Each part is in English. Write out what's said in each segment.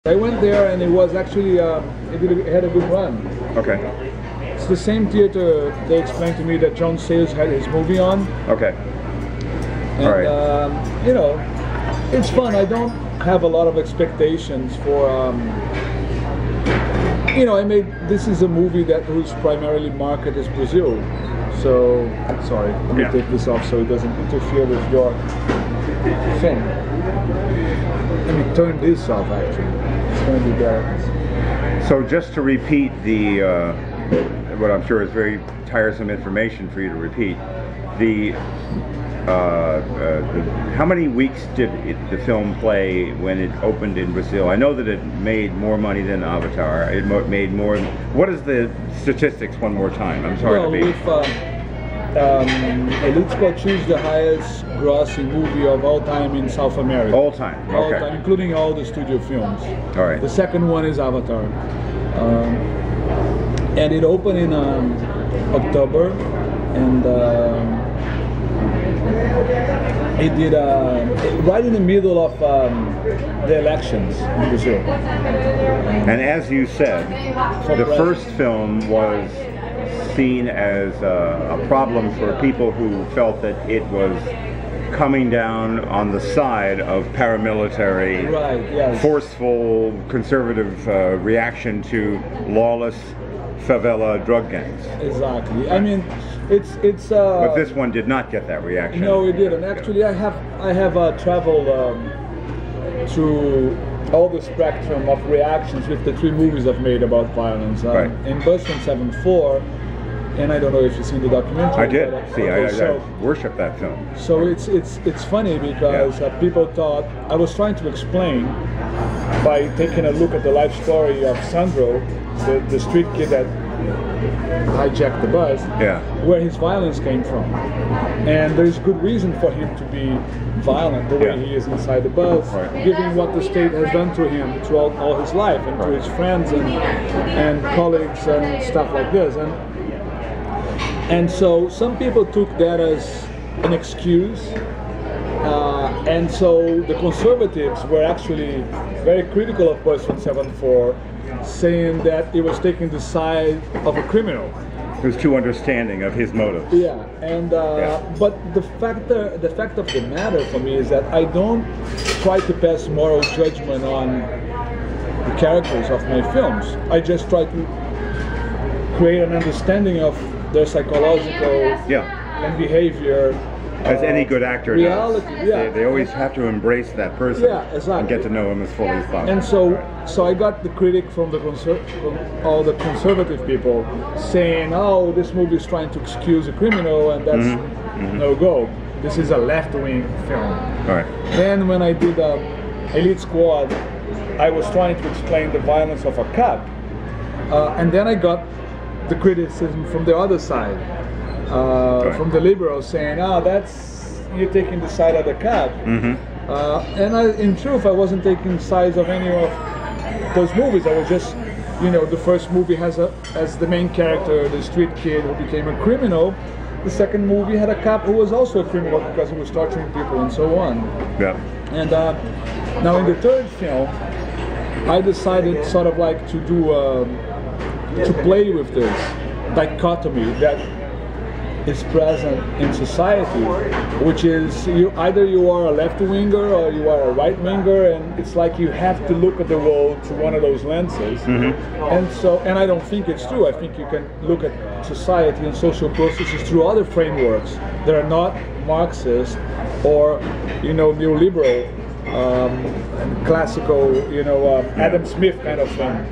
I went there and it was actually, it had a good run. Okay. It's the same theater they explained to me that John Sayles had his movie on. Okay. And, all right. You know, it's fun. I don't have a lot of expectations for, you know, this is a movie whose primarily market is Brazil. So, sorry, let me take this off so it doesn't interfere with your thing. Let me turn this off actually. It's going to be better. So just to repeat what I'm sure is very tiresome information for you to repeat, how many weeks did the film play when it opened in Brazil? I know that it made more money than Avatar. It made more. What is the statistics one more time? I'm sorry to be. Elite Squad choose the highest grossing movie of all time in South America. All time, okay. All time, including all the studio films. All right. The second one is Avatar. And it opened in October, and it did right in the middle of the elections in Brazil. And as you said, the first film was seen as a problem for people who felt that it was coming down on the side of paramilitary, right, yes. forceful, conservative reaction to lawless favela drug gangs. Exactly. I mean, it's. But this one did not get that reaction. No, it didn't. Actually, I have traveled through all the spectrum of reactions with the 3 movies I've made about violence. Right. In Bus 174. And I don't know if you've seen the documentary. I did. I worship that film. So it's funny because people thought I was trying to explain by taking a look at the life story of Sandro, the street kid that hijacked the bus, where his violence came from. And there's good reason for him to be violent the way he is inside the bus, given what the state has done to him throughout all his life and to his friends and colleagues and stuff like this. And so some people took that as an excuse, and so the conservatives were actually very critical of Bus 174, saying that it was taking the side of a criminal. It was too understanding of his motives. Yeah, and but the fact of the matter for me is that I don't try to pass moral judgment on the characters of my films. I just try to create an understanding of their psychological and behavior. As any good actor reality, does. They always have to embrace that person and get to know him as fully as possible. And so I got the critic from all the conservative people saying, oh, this movie is trying to excuse a criminal and that's no go. This is a left-wing film. All right. Then when I did Elite Squad, I was trying to explain the violence of a cop. And then I got the criticism from the other side, from the liberals saying, you're taking the side of the cop. And in truth, I wasn't taking sides of any of those movies. I was just, the first movie has as the main character, the street kid who became a criminal. The second movie had a cop who was also a criminal because he was torturing people and so on. Yeah. And now in the third film, I decided sort of like to do to play with this dichotomy that is present in society, which is either you are a left-winger or you are a right-winger, and it's like you have to look at the world through one of those lenses. And I don't think it's true. I think you can look at society and social processes through other frameworks that are not Marxist or neoliberal, classical, Adam Smith kind of thing.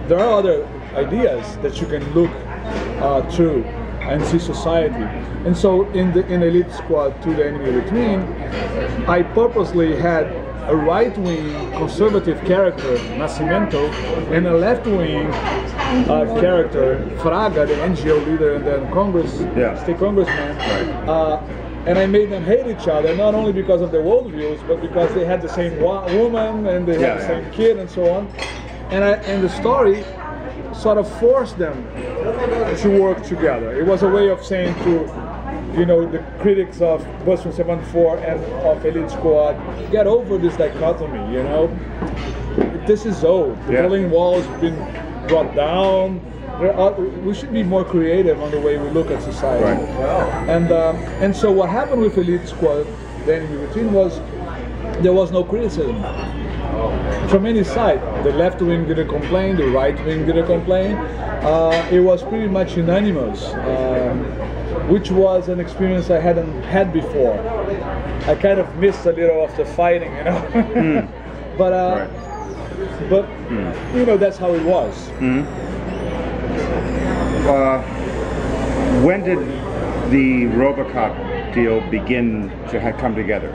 There are other ideas that you can look through and see society. And so in Elite Squad, To the Enemy Between, I purposely had a right-wing conservative character, Nascimento, and a left-wing character, Fraga, the NGO leader and then state congressman. And I made them hate each other, not only because of their worldviews, but because they had the same woman and they had the same kid and so on. And the story sort of forced them to work together. It was a way of saying to the critics of Bus 174 and of Elite Squad, get over this dichotomy, this is old. The Berlin Wall's been brought down. We should be more creative on the way we look at society. Right. And so what happened with Elite Squad, the enemy routine, was there was no criticism from any side. The left wing didn't complain, the right wing didn't complain. It was pretty much unanimous, which was an experience I hadn't had before. I kind of missed a little of the fighting, you know. But you know, that's how it was. When did the RoboCop deal begin to come together?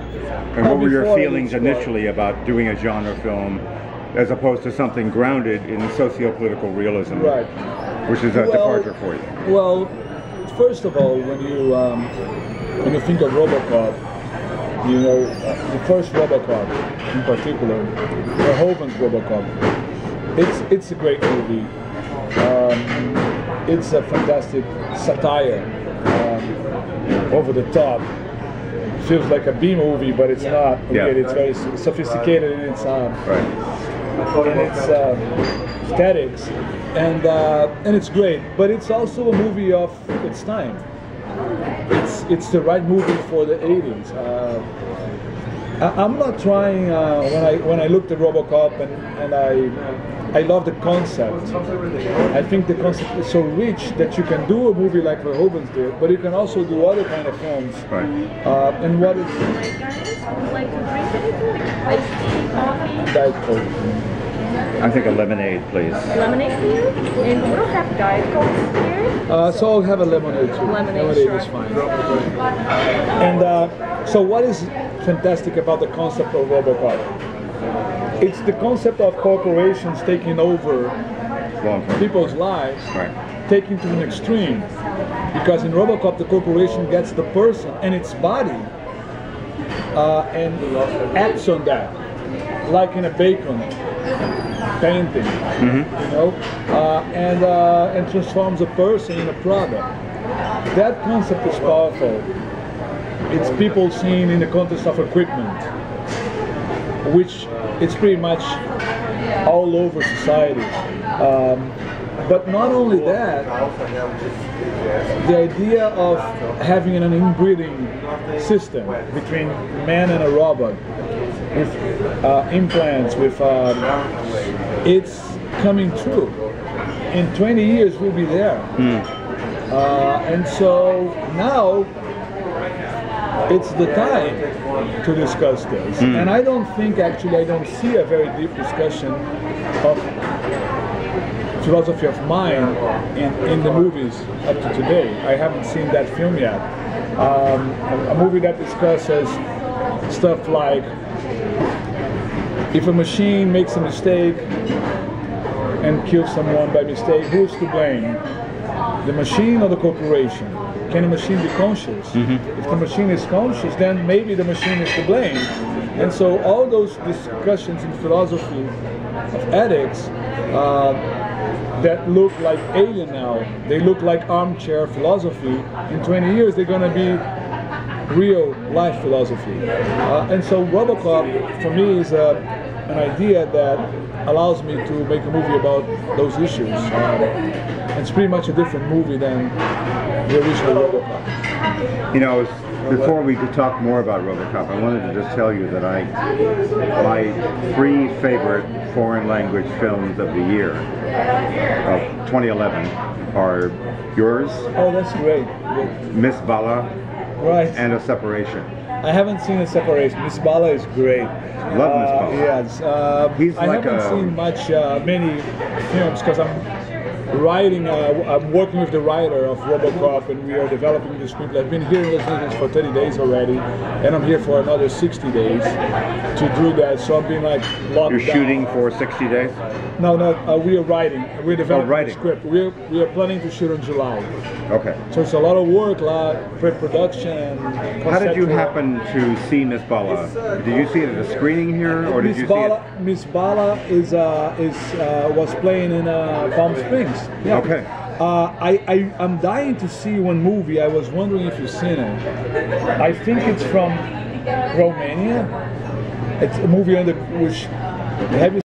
And what were your feelings initially about doing a genre film as opposed to something grounded in socio-political realism, which is a departure for you? Well, first of all, when you think of RoboCop, you know, the first RoboCop in particular, Verhoeven's RoboCop, it's a great movie. It's a fantastic satire, over the top. Feels like a B movie, but it's not. It's very sophisticated in its aesthetics, and it's great. But it's also a movie of its time. It's the right movie for the 80s. I'm not trying. When I looked at RoboCop and I love the concept. I think the concept is so rich that you can do a movie like Verhoeven's did, but you can also do other kind of films. And what is Diet Coke? I think a lemonade, please. Lemonade for you? And we don't have Diet Coke here. So I'll have a lemonade too. Lemonade is fine. And so what is fantastic about the concept of RoboCop? It's the concept of corporations taking over people's lives, taken to an extreme. Because in RoboCop, the corporation gets the person and its body and acts on that, like in a Bacon painting, you know, and transforms a person in a product. That concept is powerful. It's people seen in the context of equipment, which it's pretty much all over society. But not only that, the idea of having an inbreeding system between man and a robot, with implants, it's coming true. In 20 years we'll be there. And so now it's the time to discuss this. And I don't see a very deep discussion of philosophy of mind in the movies up to today. I haven't seen that film yet. A movie that discusses stuff like, if a machine makes a mistake and kills someone by mistake, who's to blame? The machine or the corporation? Can a machine be conscious? If the machine is conscious, then maybe the machine is to blame. And so all those discussions in philosophy of ethics that look like alien now, they look like armchair philosophy. In 20 years, they're going to be real life philosophy. And so RoboCop, for me, is an idea that allows me to make a movie about those issues. It's pretty much a different movie than the original RoboCop. You know, before we could talk more about RoboCop, I wanted to just tell you that my 3 favorite foreign language films of the year of 2011 are yours. Oh, that's great. Miss Bala, and A Separation. I haven't seen A Separation. Miss Bala is great. Love Miss Bala. Yes. I haven't seen many films because I'm working with the writer of RoboCop, and we are developing the script. I've been here in Los Angeles for 30 days already, and I'm here for another 60 days to do that. So I've been like locked down. You're shooting for 60 days? No, we are writing. We're developing the script. We are planning to shoot in July. Okay. So it's a lot of work, a lot of pre-production. How did you happen to see Miss Bala? Did you see it at a screening here, or did you see it? Miss Bala was playing in Palm Springs. Yeah. Okay. I'm dying to see one movie. I was wondering if you've seen it. I think it's from Romania. It's a movie under which have you